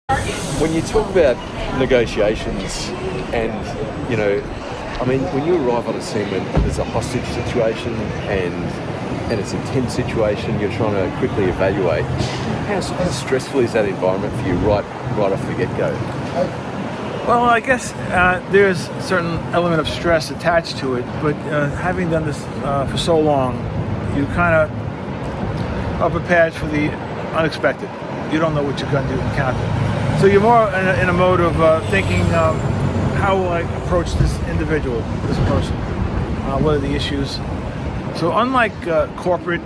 When you talk about negotiations and, when you arrive on a scene when there's a hostage situation and it's a tense situation, you're trying to quickly evaluate, how stressful is that environment for you right off the get-go? Well, I guess there's a certain element of stress attached to it, but having done this for so long, you kind of are prepared for the unexpected. You don't know what you're going to encounter. So you're more in a mode of thinking, how will I approach this individual, this person? What are the issues? So unlike corporate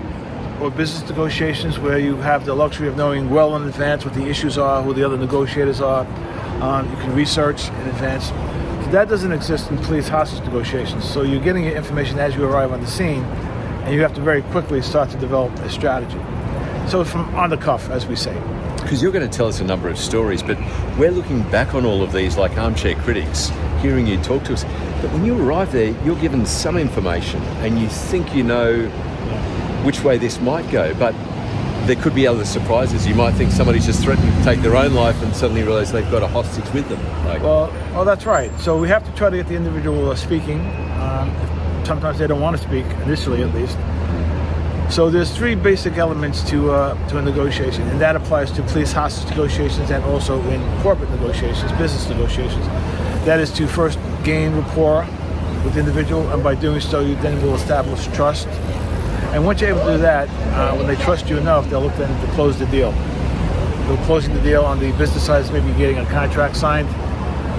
or business negotiations where you have the luxury of knowing well in advance what the issues are, who the other negotiators are, you can research in advance. That doesn't exist in police hostage negotiations. So you're getting your information as you arrive on the scene, and you have to very quickly start to develop a strategy. So from on the cuff, as we say. Because you're going to tell us a number of stories, but we're looking back on all of these like armchair critics, hearing you talk to us. But when you arrive there, you're given some information and you think you know which way this might go, but there could be other surprises. You might think somebody's just threatening to take their own life and suddenly realize they've got a hostage with them. Well, that's right. So we have to try to get the individual speaking. Sometimes they don't want to speak, initially at least. So there's three basic elements to a negotiation, and that applies to police hostage negotiations and also in corporate negotiations, business negotiations. That is to first gain rapport with the individual, and by doing so, you then will establish trust. And once you're able to do that, when they trust you enough, they'll look then to close the deal. So closing the deal on the business side is maybe getting a contract signed.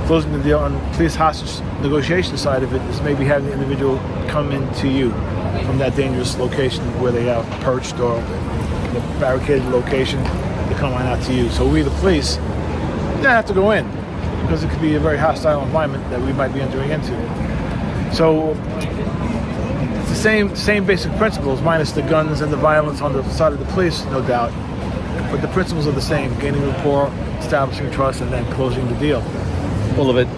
Closing the deal on the police hostage negotiation side of it is maybe having the individual come into you from that dangerous location where they are perched or in a barricaded location. They come on out to you. So we, the police, don't have to go in because it could be a very hostile environment that we might be entering into. So it's the same basic principles, minus the guns and the violence on the side of the police, no doubt. But the principles are the same: gaining rapport, establishing trust, and then closing the deal. All of it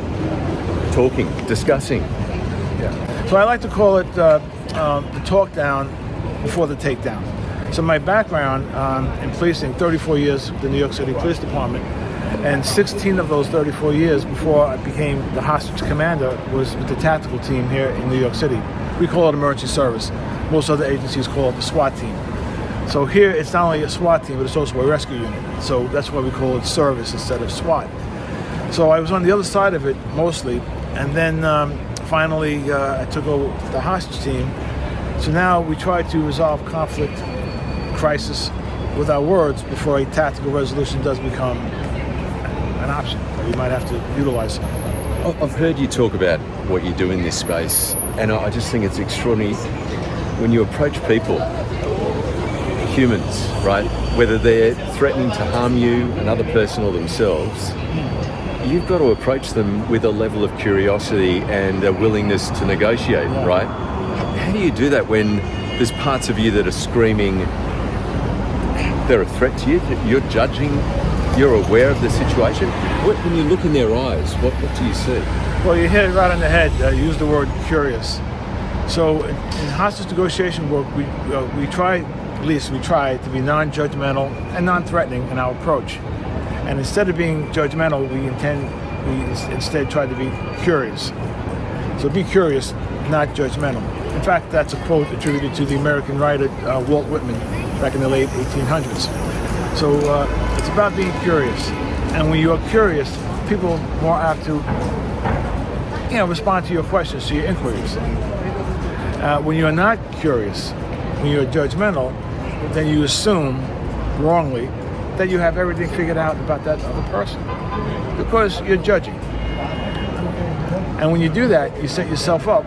talking, discussing. Yeah. So I like to call it the talk down before the takedown. So my background in policing, 34 years with the New York City Police Department, and 16 of those 34 years before I became the hostage commander was with the tactical team here in New York City. We call it emergency service. Most other agencies call it the SWAT team. So here it's not only a SWAT team, but it's also a rescue unit. So that's why we call it service instead of SWAT. So I was on the other side of it mostly, and then finally I took over the hostage team. So now we try to resolve conflict, crisis with our words before a tactical resolution does become an option that we might have to utilize. I've heard you talk about what you do in this space, and I just think it's extraordinary when you approach people, humans, right? Whether they're threatening to harm you, another person or themselves, you've got to approach them with a level of curiosity and a willingness to negotiate, right? How do you do that when there's parts of you that are screaming, they're a threat to you, you're judging, you're aware of the situation? When you look in their eyes, what do you see? Well, you hit it right on the head. You use the word curious. So in hostage negotiation work, we try to be non-judgmental and non-threatening in our approach. And instead of being judgmental, we instead try to be curious. So be curious, not judgmental. In fact, that's a quote attributed to the American writer Walt Whitman back in the late 1800s. So it's about being curious. And when you're curious, people are more apt to respond to your questions, to your inquiries. When you're not curious, when you're judgmental, then you assume wrongly that you have everything figured out about that other person because you're judging. And when you do that, you set yourself up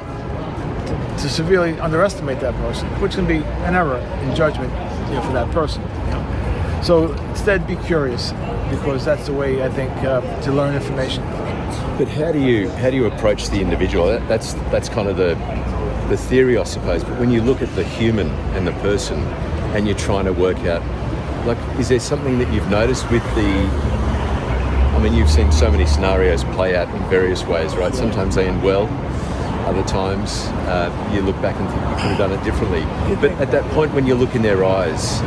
to severely underestimate that person, which can be an error in judgment for that person. So instead, be curious, because that's the way, I think, to learn information. But how do you approach the individual? That's kind of the theory, I suppose. But when you look at the human and the person, and you're trying to work out, like, is there something that you've noticed with you've seen so many scenarios play out in various ways, right? Sometimes they end well, Other times, you look back and think you could have done it differently. But at that point when you look in their eyes,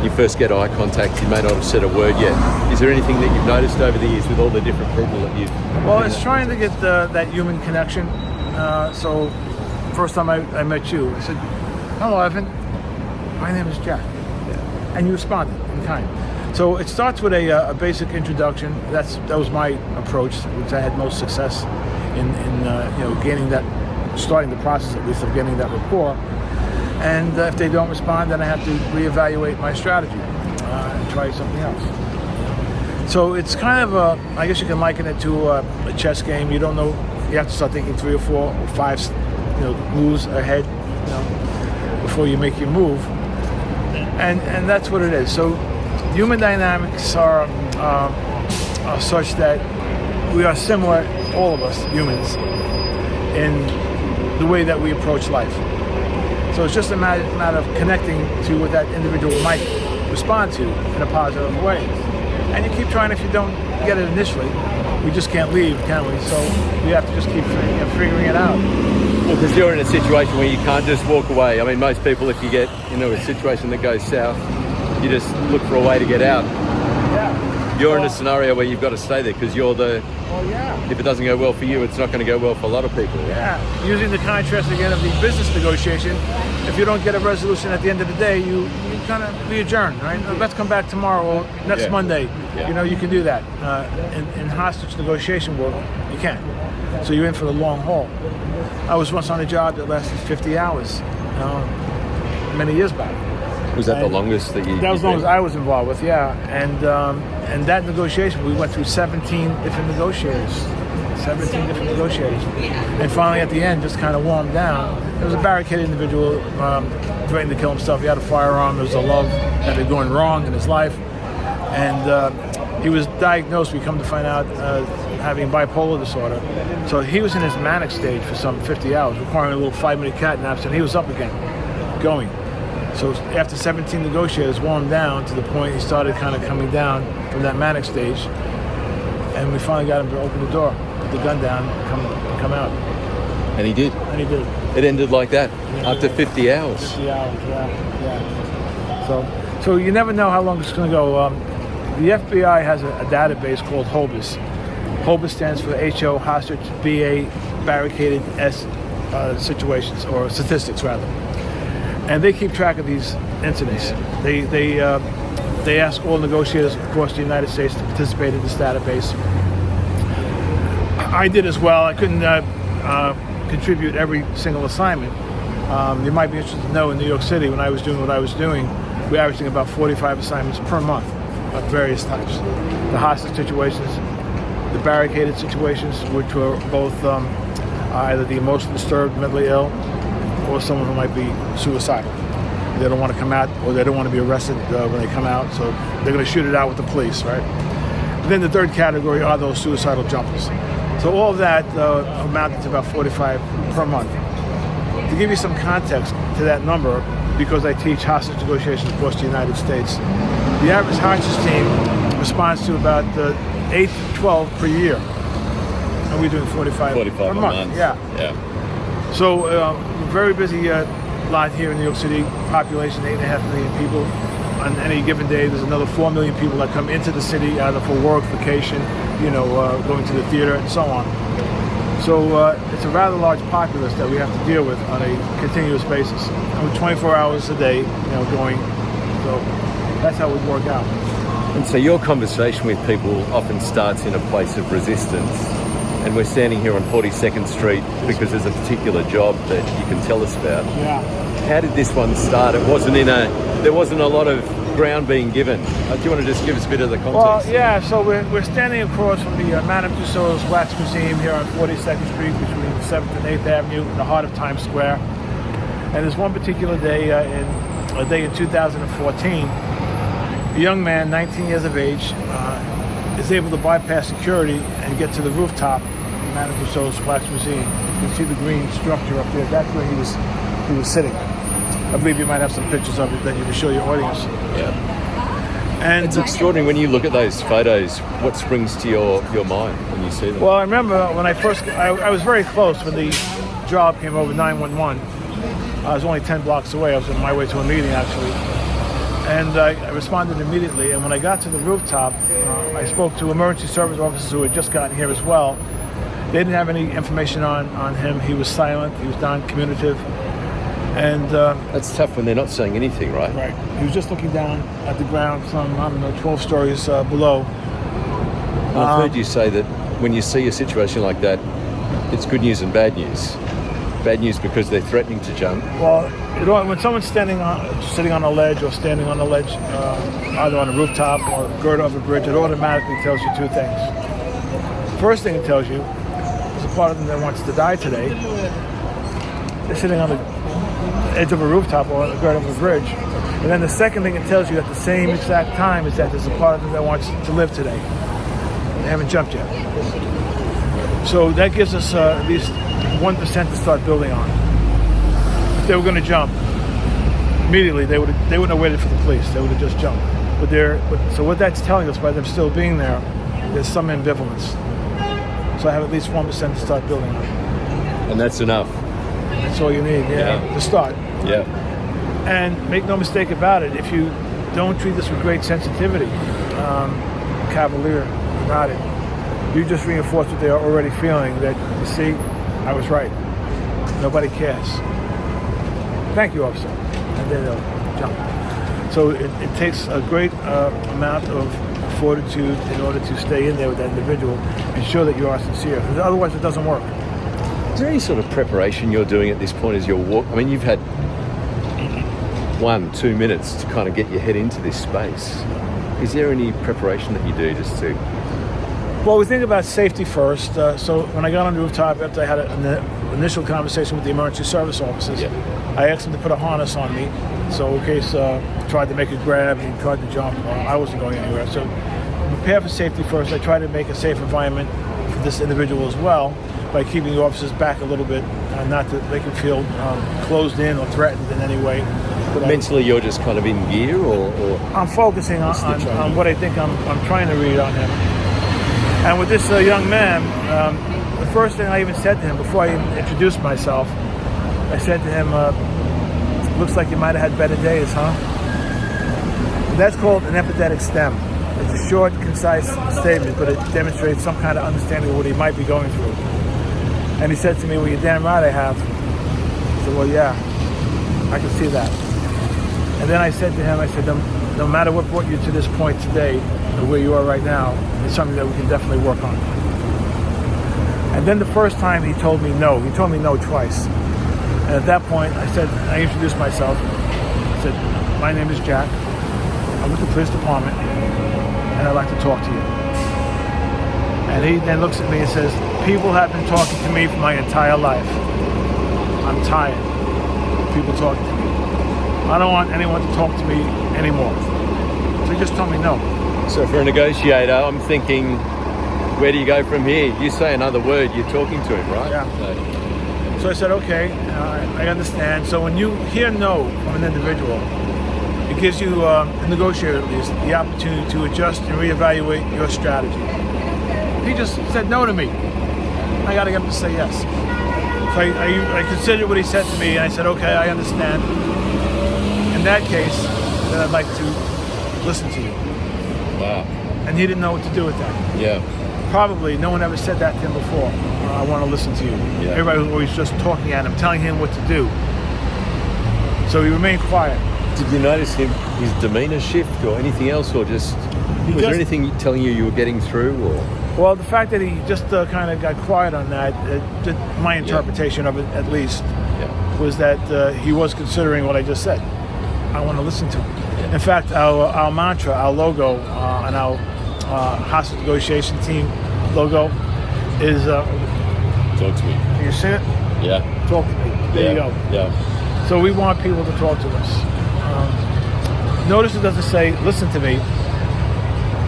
you first get eye contact, you may not have said a word yet. Is there anything that you've noticed over the years with all the different people that you've... Well, it's trying to get that human connection. So, first time I met you, I said, "Hello, Evan. My name is Jack." Yeah. And you responded in kind. So it starts with a basic introduction. That was my approach, which I had most success in gaining that, starting the process at least of getting that rapport. And if they don't respond, then I have to reevaluate my strategy and try something else. So it's kind of I guess you can liken it to a chess game. You don't know, you have to start thinking 3 or 4 or 5 moves ahead before you make your move. And that's what it is. So human dynamics are such that we are similar, all of us humans, in the way that we approach life. So it's just a matter of connecting to what that individual might respond to in a positive way. And you keep trying. If you don't get it initially, we just can't leave, can we? So we have to just keep figuring it out. Well, because you're in a situation where you can't just walk away. I mean, most people, if you get a situation that goes south, you just look for a way to get out. Yeah. You're in a scenario where you've got to stay there because you're the... Well, yeah. If it doesn't go well for you, it's not going to go well for a lot of people. Yeah. Using the contrast again of the business negotiation, if you don't get a resolution at the end of the day, you kind of be adjourned, right? Let's come back tomorrow or next Monday. Yeah. You can do that. In hostage negotiation work, you can't. So you're in for the long haul. I was once on a job that lasted 50 hours, many years back. Was that the longest that you... That was the longest I was involved with, yeah. And that negotiation, we went through 17 different negotiators. 17 different negotiators. And finally, at the end, just kind of warmed down. There was a barricaded individual threatening to kill himself. He had a firearm. There was a love that had been going wrong in his life. And he was diagnosed, we come to find out, having bipolar disorder. So he was in his manic stage for some 50 hours, requiring a little 5-minute cat naps, and he was up again, going. So after 17 negotiators warmed down to the point he started kind of coming down from that manic stage, and we finally got him to open the door, put the gun down, come out. And he did? And he did. It ended like that, after 50 hours? 50 hours, yeah. So you never know how long it's going to go. The FBI has a database called HOBUS. HOBUS stands for HO, hostage, BA, barricaded, S, situations, or statistics rather. And they keep track of these incidents. They ask all negotiators across the United States to participate in this database. I did as well. I couldn't contribute every single assignment. You might be interested to know, in New York City, when I was doing what I was doing, we're averaging about 45 assignments per month of various types. The hostage situations, the barricaded situations, which were both either the emotionally disturbed, mentally ill, or someone who might be suicidal. They don't want to come out, or they don't want to be arrested when they come out, so they're going to shoot it out with the police, right? And then the third category are those suicidal jumpers. So all of that amounted to about 45 per month. To give you some context to that number, because I teach hostage negotiations across the United States, the average hostage team responds to about 8 to 12 per year. And we're doing 45 per month. Yeah. So we're very busy lot here in New York City, population 8.5 million people. On any given day, there's another 4 million people that come into the city either for work, vacation, going to the theater and so on. So it's a rather large populace that we have to deal with on a continuous basis. And with 24 hours a day, going. So that's how it would work out. And so your conversation with people often starts in a place of resistance. And we're standing here on 42nd Street because there's a particular job that you can tell us about. Yeah. How did this one start? There wasn't a lot of ground being given. Do you want to just give us a bit of the context? Well, yeah, so we're standing across from the Madame Tussauds Wax Museum here on 42nd Street between 7th and 8th Avenue in the heart of Times Square. And there's one particular day, in 2014, a young man, 19 years of age, is able to bypass security and get to the rooftop of the Madame Tussauds Wax Museum. You can see the green structure up there. That's where he was sitting. I believe you might have some pictures of it that you can show your audience. Yeah. And it's extraordinary when you look at those photos. What springs to your mind when you see them? Well, I remember when I was very close when the job came over 911. I was only 10 blocks away. I was on my way to a meeting, actually. And I responded immediately. And when I got to the rooftop, I spoke to emergency service officers who had just gotten here as well. They didn't have any information on him. He was silent. He was non-communicative. And that's tough when they're not saying anything, right? Right. He was just looking down at the ground from, 12 stories below. And I've heard you say that when you see a situation like that, it's good news and bad news. Bad news because they're threatening to jump. Well, when someone's sitting on a ledge or standing on a ledge, either on a rooftop or gird of a bridge, it automatically tells you two things. First thing it tells you is a part of them that wants to die today. They're sitting on the edge of a rooftop or on the gird of a bridge. And then the second thing it tells you at the same exact time is that there's a part of them that wants to live today. They haven't jumped yet. So that gives us at least 1% to start building on. If they were going to jump, immediately they wouldn't have waited for the police. They would have just jumped. So what that's telling us by them still being there, there's some ambivalence. So I have at least 1% to start building on. And that's enough. That's all you need, to start. Yeah. And make no mistake about it, if you don't treat this with great sensitivity, cavalier about it, you just reinforce what they are already feeling, that, you see, I was right. Nobody cares. Thank you, officer. And then they'll jump. So it takes a great amount of fortitude in order to stay in there with that individual and show that you are sincere, because otherwise it doesn't work. Is there any sort of preparation you're doing at this point as you're walking? I mean, you've had 1-2 minutes to kind of get your head into this space. Is there any preparation that you do just to... Well, we think about safety first. So when I got on the rooftop, after I had an initial conversation with the emergency service officers, I asked them to put a harness on me. So in case he tried to make a grab and he tried to jump, I wasn't going anywhere. So prepare for safety first. I try to make a safe environment for this individual as well by keeping the officers back a little bit, not to make them feel closed in or threatened in any way. But mentally, you're just kind of in gear, or I'm focusing on what I think I'm trying to read on him. And with this young man, the first thing I even said to him before I even introduced myself, I said to him, looks like you might have had better days, huh? And that's called an empathetic stem. It's a short, concise statement, but it demonstrates some kind of understanding of what he might be going through. And he said to me, well, you're damn right I have. I said, well, yeah, I can see that. And then I said to him, I said, no matter what brought you to this point today, or where you are right now, it's something that we can definitely work on. And then the first time he told me no. He told me no twice. And at that point, I introduced myself. I said, my name is Jack. I'm with the police department, and I'd like to talk to you. And he then looks at me and says, people have been talking to me for my entire life. I'm tired of people talking to me. I don't want anyone to talk to me anymore. So he just told me no. So for a negotiator, I'm thinking, where do you go from here? You say another word, you're talking to him, right? Yeah. So I said, okay, I understand. So when you hear no from an individual, it gives you, the negotiator at least, the opportunity to adjust and reevaluate your strategy. He just said no to me. I got to get him to say yes. So I considered what he said to me, and I said, okay, I understand. In that case, then I'd like to listen to you. Wow. And he didn't know what to do with that. Yeah. Probably no one ever said that to him before. I want to listen to you. Yeah. Everybody was always just talking at him, telling him what to do. So he remained quiet. Did you notice his demeanor shift or anything else, or was there anything telling you were getting through, or? Well, the fact that he just kind of got quiet on that, my interpretation of it at least, was that he was considering what I just said. I want to listen to him. Yeah. In fact, our mantra, our logo, and our hostage negotiation team logo is... Talk to me. Can you see it? Yeah. Talk to me. There you go. Yeah. So we want people to talk to us. Notice it doesn't say, listen to me,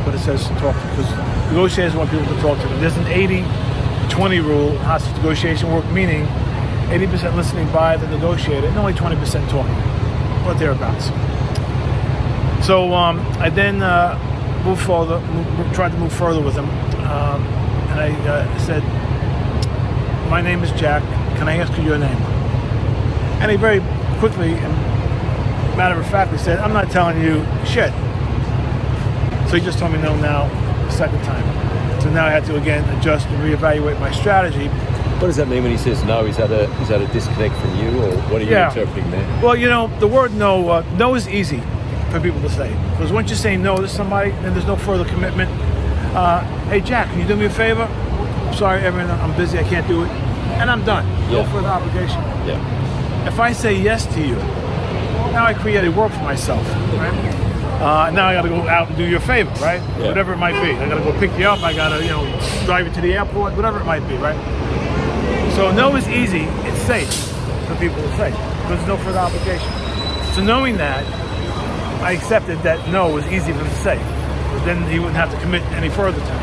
but it says talk, because negotiators want people to talk to them. There's an 80-20 rule, hostage negotiation work, meaning 80% listening by the negotiator and only 20% talking, or thereabouts. So I then tried to move further with him, and I said, my name is Jack. can I ask you your name? And he very quickly and matter-of-factly said, I'm not telling you shit. So he just told me no now, the second time. So now I had to again adjust and reevaluate my strategy. What does that mean when he says no? Is that a disconnect from you, or what are you interpreting there? Well, the word no, no is easy for people to say. Because once you say no to somebody, then there's no further commitment. Hey, Jack, can you do me a favor? I'm sorry, Evan, I'm busy, I can't do it. And I'm done. No further obligation. Yeah. If I say yes to you, now I created work for myself, right? Now I got to go out and do you a favor, right? Yeah. Whatever it might be. I got to go pick you up. I got to, drive you to the airport. Whatever it might be, right? So no is easy. It's safe for people to say. There's no further obligation. So knowing that, I accepted that no was easy for him to say. But then he wouldn't have to commit any further to me.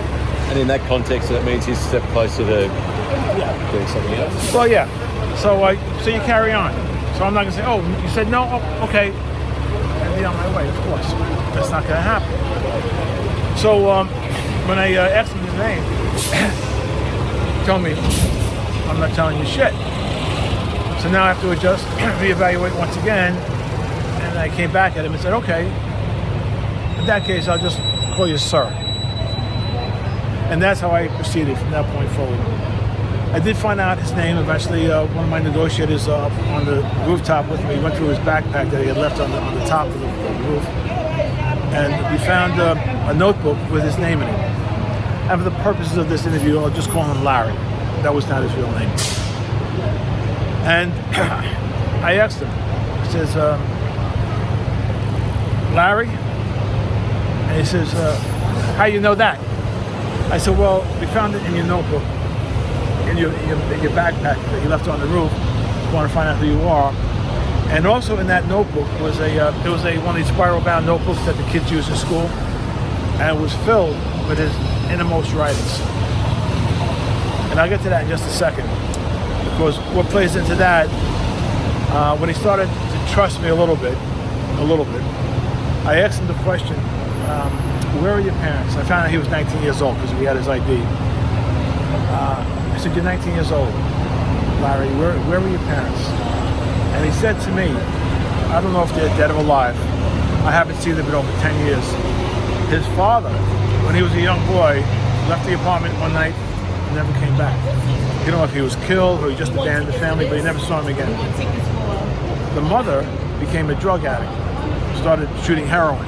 And in that context, that means he's a step closer to doing something else. Well, yeah. So you carry on. So I'm not going to say, oh, you said no? Oh, okay. And be on my way, of course. That's not going to happen. So when I asked him his name, he told me, I'm not telling you shit. So now I have to adjust, reevaluate once again. And I came back at him and said, okay, in that case, I'll just call you sir. And that's how I proceeded from that point forward. I did find out his name eventually. One of my negotiators up on the rooftop with me went through his backpack that he had left on the top of the roof. And we found a notebook with his name in it. And for the purposes of this interview, I'll just call him Larry. That was not his real name. And I asked him, he says, Larry? And he says, how you know that? I said, well, we found it in your notebook, in your backpack that you left on the roof. We want to find out who you are. And also in that notebook was one of these spiral-bound notebooks that the kids use in school, and it was filled with his innermost writings. And I'll get to that in just a second, because what plays into that, when he started to trust me a little bit, I asked him the question, where are your parents? I found out he was 19 years old because we had his ID. I said, you're 19 years old. Larry, where were your parents? And he said to me, I don't know if they're dead or alive. I haven't seen them in over 10 years. His father, when he was a young boy, left the apartment one night and never came back. You don't know if he was killed or he just abandoned the family, but he never saw him again. The mother became a drug addict, started shooting heroin.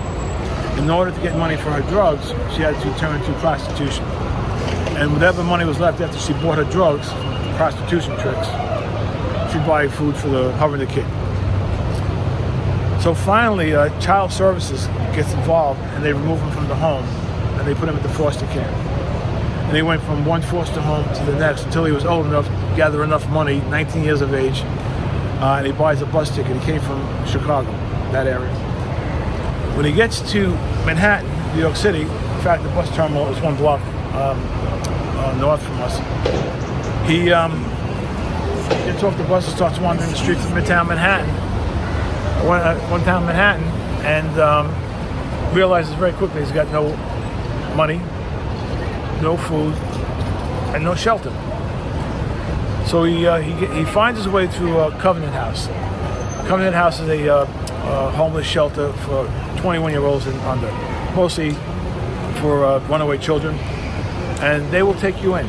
In order to get money for her drugs, she had to turn to prostitution. And whatever money was left after she bought her drugs, prostitution tricks, she'd buy food for her and the kid. So finally, Child Services gets involved and they remove him from the home and they put him into foster care. And he went from one foster home to the next until he was old enough to gather enough money, 19 years of age, and he buys a bus ticket. He came from Chicago, that area. When he gets to Manhattan, New York City, in fact, the bus terminal is one block north from us, he gets off the bus and starts wandering the streets of Midtown Manhattan, and realizes very quickly he's got no money, no food, and no shelter. So he finds his way to Covenant House. Covenant House is a homeless shelter for 21-year-olds and under, mostly for runaway children, and they will take you in.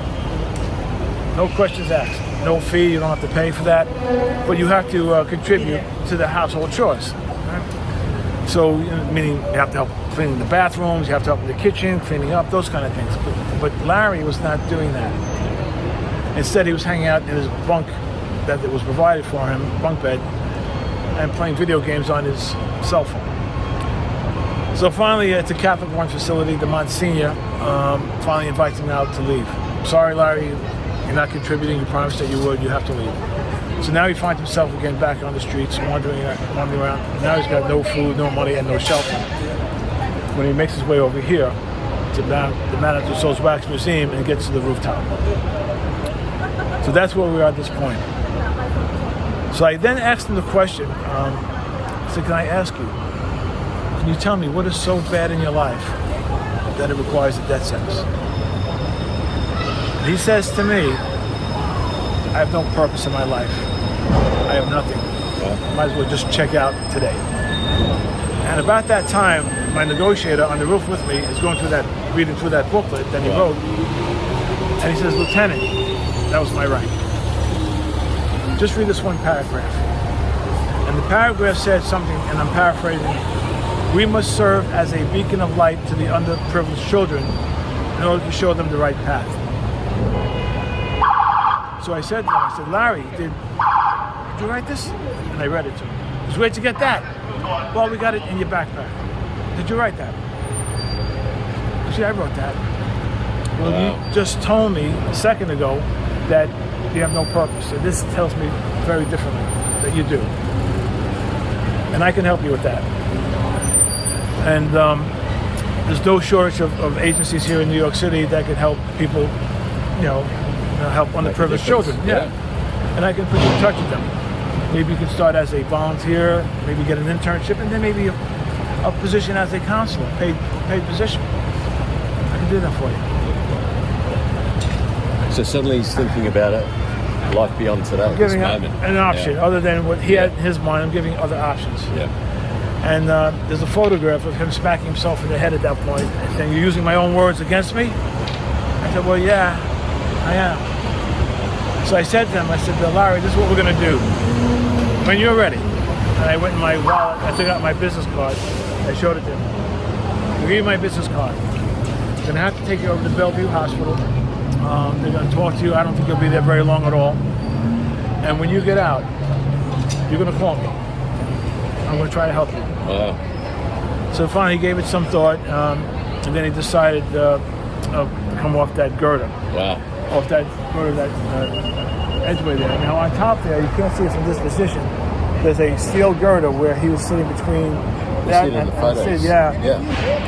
No questions asked, no fee, you don't have to pay for that, but you have to contribute to the household chores. So, meaning you have to help cleaning the bathrooms, you have to help in the kitchen, cleaning up, those kind of things. But Larry was not doing that. Instead, he was hanging out in his bunk that was provided for him, bunk bed, and playing video games on his cell phone. So finally, it's a Catholic-run facility, the Monsignor, finally invites him out to leave. Sorry, Larry, you're not contributing, you promised that you would, you have to leave. So now he finds himself again back on the streets, wandering around. Now he's got no food, no money, and no shelter. When he makes his way over here to the Madame Tussauds Wax Museum and gets to the rooftop. So that's where we are at this point. So I then asked him the question, I said, can I ask you, can you tell me what is so bad in your life that it requires a death sentence? And he says to me, I have no purpose in my life. I have nothing. Might as well just check out today. And about that time, my negotiator on the roof with me is going through that, reading through that booklet that he wrote, and he says, "Lieutenant, that was my right. Just read this one paragraph." And the paragraph said something, and I'm paraphrasing, "We must serve as a beacon of light to the underprivileged children in order to show them the right path." So I said to him, I said, "Larry, did you write this?" And I read it to him. He said, "Where'd you get that?" "Well, we got it in your backpack." "Did you write that?" "See, I wrote that." "Well, you just told me a second ago that you have no purpose. And this tells me very differently that you do. And I can help you with that." And there's no shortage of agencies here in New York City that can help people, help underprivileged children. Yeah. And I can put you in touch with them. Maybe you can start as a volunteer, maybe get an internship, and then maybe a position as a counselor, paid position. I can do that for you. So suddenly he's thinking about it, life beyond today. I'm giving an option other than what he had in his mind. I'm giving other options. Yeah. And there's a photograph of him smacking himself in the head at that point and saying, "You're using my own words against me?" I said, "Well, yeah, I am." So I said to him, I said, "Larry, this is what we're going to do. When you're ready." And I went in my wallet, I took out my business card, I showed it to him. "I'll give you my business card. I'm going to have to take you over to Bellevue Hospital. They're going to talk to you. I don't think you'll be there very long at all. And when you get out, you're going to call me. I'm going to try to help you." Wow. So finally he gave it some thought, and then he decided to come off that girder. Wow. Off that girder, that edgeway there. Now on top there, you can't see it from this position, there's a steel girder where he was sitting between that and the seat. Yeah.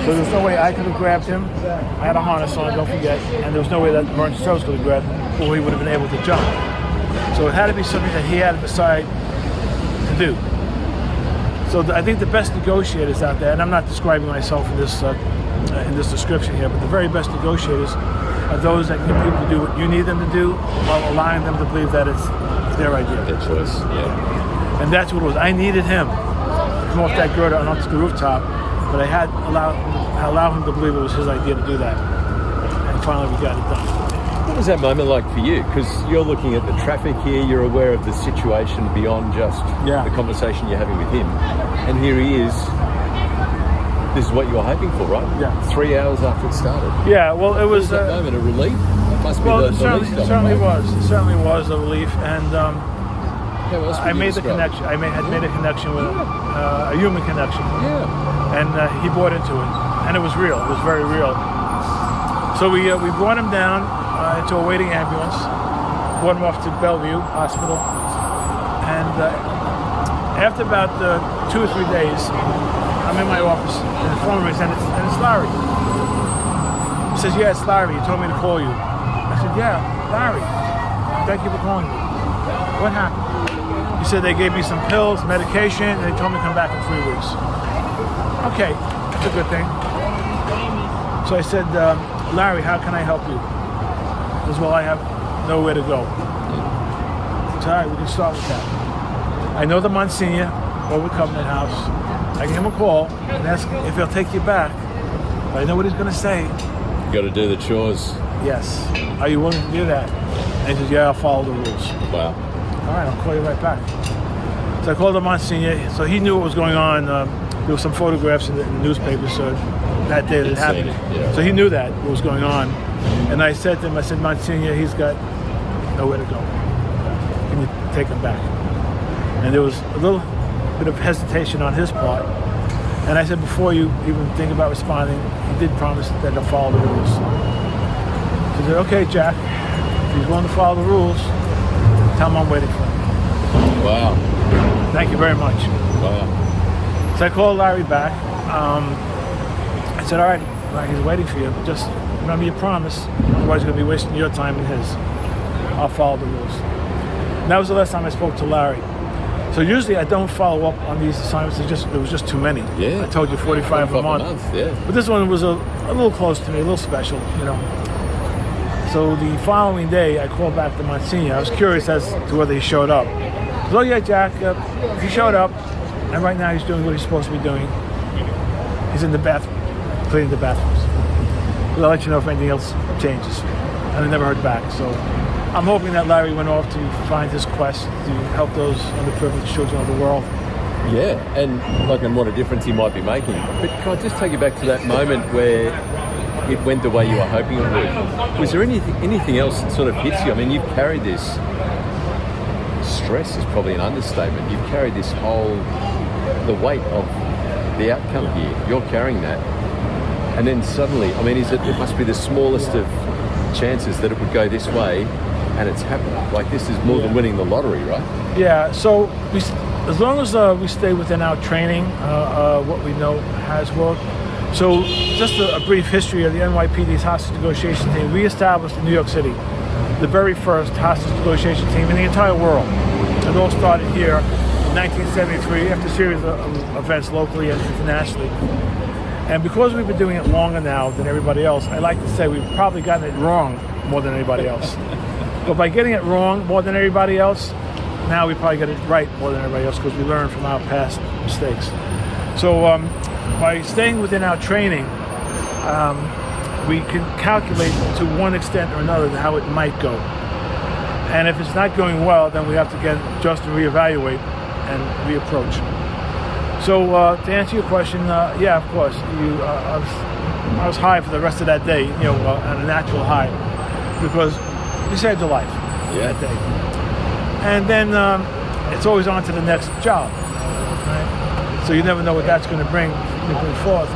So there's no way I could have grabbed him. I had a harness on, don't forget, and there was no way that emergency service could have grabbed him, or he would have been able to jump. So it had to be something that he had to decide to do. So I think the best negotiators out there, and I'm not describing myself in this description here, but the very best negotiators are those that get people to do what you need them to do while allowing them to believe that it's their idea. Their choice, yeah. And that's what it was. I needed him to come off that girder and onto the rooftop, but I had to allow him to believe it was his idea to do that. And finally we got it done. What was that moment like for you? Because you're looking at the traffic here, you're aware of the situation beyond just the conversation you're having with him. And here he is. This is what you were hoping for, right? Yeah. 3 hours after it started. Yeah, well, it was... that moment of relief? It must be it certainly was. It certainly was a relief. And I made the connection. I had made a connection with a human connection. Yeah. And he bought into it. And it was real. It was very real. So we brought him down into a waiting ambulance, brought him off to Bellevue Hospital, and after about 2 or 3 days, I'm in my office, and the phone rings, and it's Larry. He says, "Yeah, it's Larry. You told me to call you." I said, "Yeah, Larry. Thank you for calling me. What happened?" He said, "They gave me some pills, medication, and they told me to come back in 3 weeks." Okay, that's a good thing. So I said, "Larry, how can I help you?" He says, "Well, I have nowhere to go." So, all right, we can start with that. I know the Monsignor over Covenant House. I give him a call and ask if he'll take you back. But I know what he's going to say. You got to do the chores. Yes. Are you willing to do that? And he says, "Yeah, I'll follow the rules." Wow. All right, I'll call you right back. So I called the Monsignor. So he knew what was going on. There were some photographs in the newspapers that day that it happened. Yeah. So he knew that, what was going on. And I said to him, "Monsignor, he's got nowhere to go. Can you take him back?" And there was a little bit of hesitation on his part. And I said, "Before you even think about responding, he did promise that he'll follow the rules." He said, "Okay, Jack, if he's willing to follow the rules, tell him I'm waiting for him." Wow. Thank you very much. Wow. So I called Larry back. I said, "All right, Larry, he's waiting for you. Just remember your promise. Otherwise, you're going to be wasting your time and his. I'll follow the rules." And that was the last time I spoke to Larry. So usually I don't follow up on these assignments. It was just too many. Yeah. I told you 45 a month. Yeah. But this one was a little close to me, a little special, So the following day, I called back to Monsignor. I was curious as to whether he showed up. He said, oh yeah, Jack, he showed up, and right now he's doing what he's supposed to be doing. He's in the bathroom, cleaning the bathrooms. But I'll let you know if anything else changes. And I never heard back, so I'm hoping that Larry went off to find his quest to help those underprivileged children of the world. Yeah, and what a difference he might be making. But can I just take you back to that moment where it went the way you were hoping it would? Was there anything else that sort of hits you? I mean, you've carried this, stress is probably an understatement, you've carried this the weight of the outcome here. You're carrying that. And then suddenly, I mean, it must be the smallest of chances that it would go this way, and it's happened. Like, this is more than winning the lottery, right? Yeah, so as long as we stay within our training, what we know has worked. So just a brief history of the NYPD's hostage negotiation team. We established in New York City the very first hostage negotiation team in the entire world. It all started here in 1973 after a series of events locally and internationally. And because we've been doing it longer now than everybody else, I like to say we've probably gotten it wrong more than anybody else. But by getting it wrong more than everybody else, now we probably get it right more than everybody else because we learn from our past mistakes. So by staying within our training, we can calculate to one extent or another how it might go. And if it's not going well, then we have to again just reevaluate and reapproach. So to answer your question, yeah, of course, I was high for the rest of that day, on a natural high, because you saved a life that day. And then it's always on to the next job, right? So you never know what that's going to bring forth.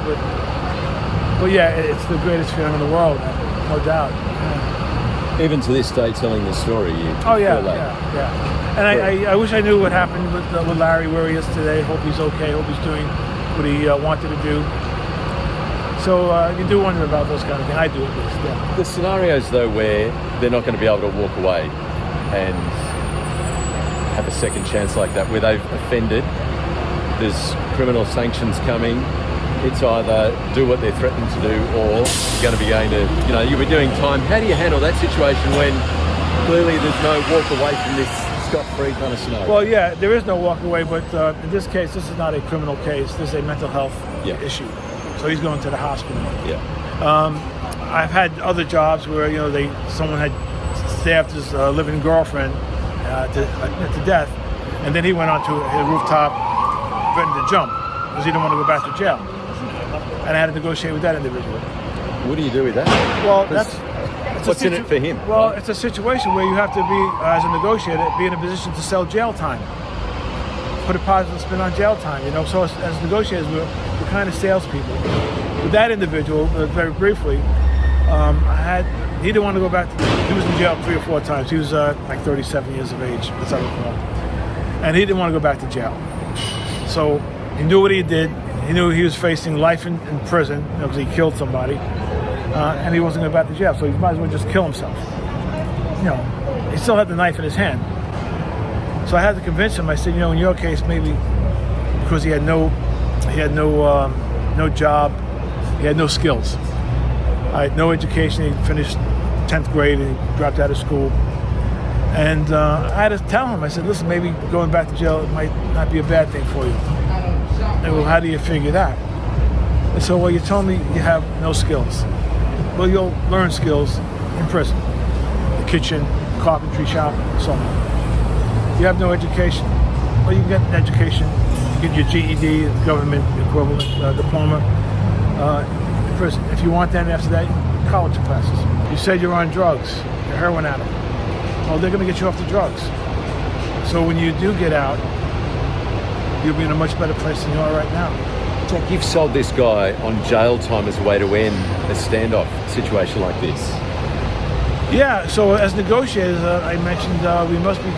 But yeah, it's the greatest feeling in the world, no doubt. Yeah. Even to this day, telling the story, you feel that. Yeah. And I wish I knew what happened with Larry, where he is today. Hope he's okay. Hope he's doing what he wanted to do. So you do wonder about those kind of things. I do at least, yeah. The scenarios, though, where they're not going to be able to walk away and have a second chance like that, where they've offended, there's criminal sanctions coming. It's either do what they're threatening to do, or you're going to be going to, you'll be doing time. How do you handle that situation when clearly there's no walk away from this scot-free kind of scenario? Well, yeah, there is no walk away, but in this case, this is not a criminal case. This is a mental health issue. So he's going to the hospital. Yeah. I've had other jobs where someone had stabbed his living girlfriend to death, and then he went onto a rooftop ready to jump because he didn't want to go back to jail. And I had to negotiate with that individual. What do you do with that? Well, what's in it for him? Well, it's a situation where you have to be, as a negotiator, be in a position to sell jail time. Put a positive spin on jail time, So as negotiators, we're kind of salespeople. With that individual, very briefly, he didn't want to go back he was in jail 3 or 4 times. He was like 37 years of age, as I recall. And he didn't want to go back to jail. So he knew what he did. He knew he was facing life in prison because he killed somebody. And he wasn't going back to jail, so he might as well just kill himself. He still had the knife in his hand. So I had to convince him. I said, in your case, maybe because he had no job, he had no skills. I had no education. He finished 10th grade and he dropped out of school. And I had to tell him. I said, listen, maybe going back to jail might not be a bad thing for you. And well, how do you figure that? And so, well, you told me you have no skills. Well, you'll learn skills in prison. The kitchen, carpentry shop, and so on. You have no education. Well, you can get an education. You get your GED, government equivalent diploma, in prison. If you want that after that, college classes. You said you're on drugs. You're a heroin addict. Well, they're going to get you off the drugs. So when you do get out, you'll be in a much better place than you are right now. Jack, you've sold this guy on jail time as a way to end a standoff situation like this. Yeah, so as negotiators, I mentioned we must be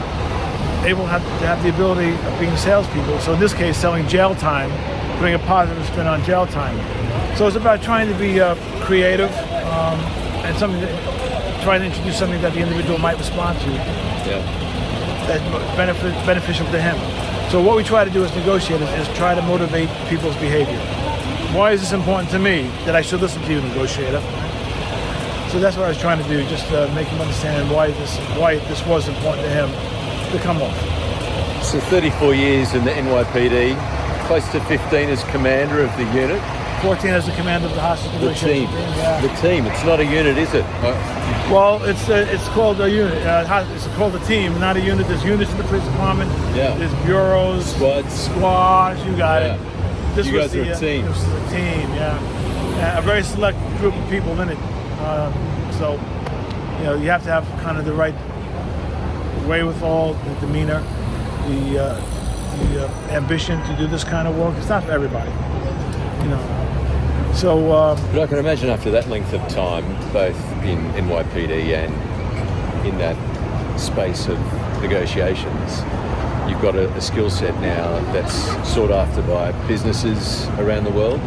able to have the ability of being salespeople. So in this case, selling jail time, putting a positive spin on jail time. So it's about trying to be creative and trying to introduce something that the individual might respond to. That's beneficial to him. So what we try to do as negotiators is try to motivate people's behavior. Why is this important to me that I should listen to you, negotiator? So that's what I was trying to do, just make him understand why this was important to him to come off. So 34 years in the NYPD, close to 15 as commander of the unit. 14 as the commander of the hostage negotiation team. Yeah. The team. It's not a unit, is it? Well, it's called a unit. It's called a team, not a unit. There's units in the police department. Yeah. There's bureaus, squads. You got it. This you guys are a team. This is a team. Yeah. A very select group of people in it. So, you have to have kind of the right wherewithal, the demeanor, the ambition to do this kind of work. It's not for everybody. So, but I can imagine after that length of time, both in NYPD and in that space of negotiations, you've got a skill set now that's sought after by businesses around the world.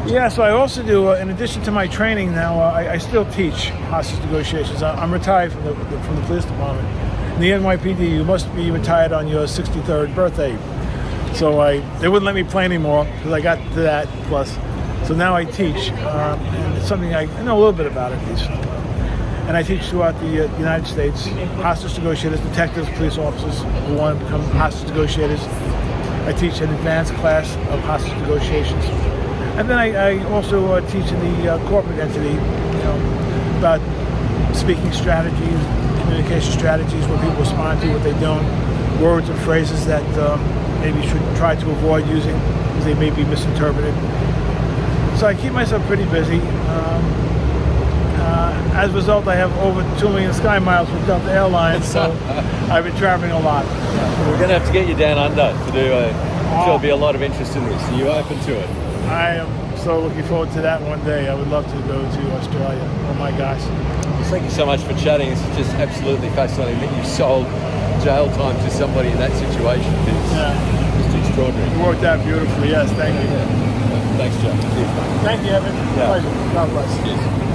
Yeah, so I also do, in addition to my training now, I still teach hostage negotiations. I'm retired from the police department. In the NYPD, you must be retired on your 63rd birthday. So they wouldn't let me play anymore because I got to that plus. So now I teach, and it's something I know a little bit about at least. And I teach throughout the United States, hostage negotiators, detectives, police officers who want to become hostage negotiators. I teach an advanced class of hostage negotiations. And then I also teach in the corporate entity, about speaking strategies, communication strategies, what people respond to, what they don't, words and phrases that maybe you should try to avoid using because they may be misinterpreted. So I keep myself pretty busy. As a result, I have over 2 million sky miles with Delta Airlines, so I've been traveling a lot. We're going to have to get you down under to do there'll be a lot of interest in this. Are you open to it? I am so looking forward to that one day. I would love to go to Australia. Oh my gosh. Thank you so much for chatting. It's just absolutely fascinating that you've sold jail time to somebody in that situation. It's just extraordinary. It worked out beautifully, yes, thank you. Yeah. Thanks, Joe. Cheers. Thank you, Evan. Yeah. Pleasure. God bless. Cheers.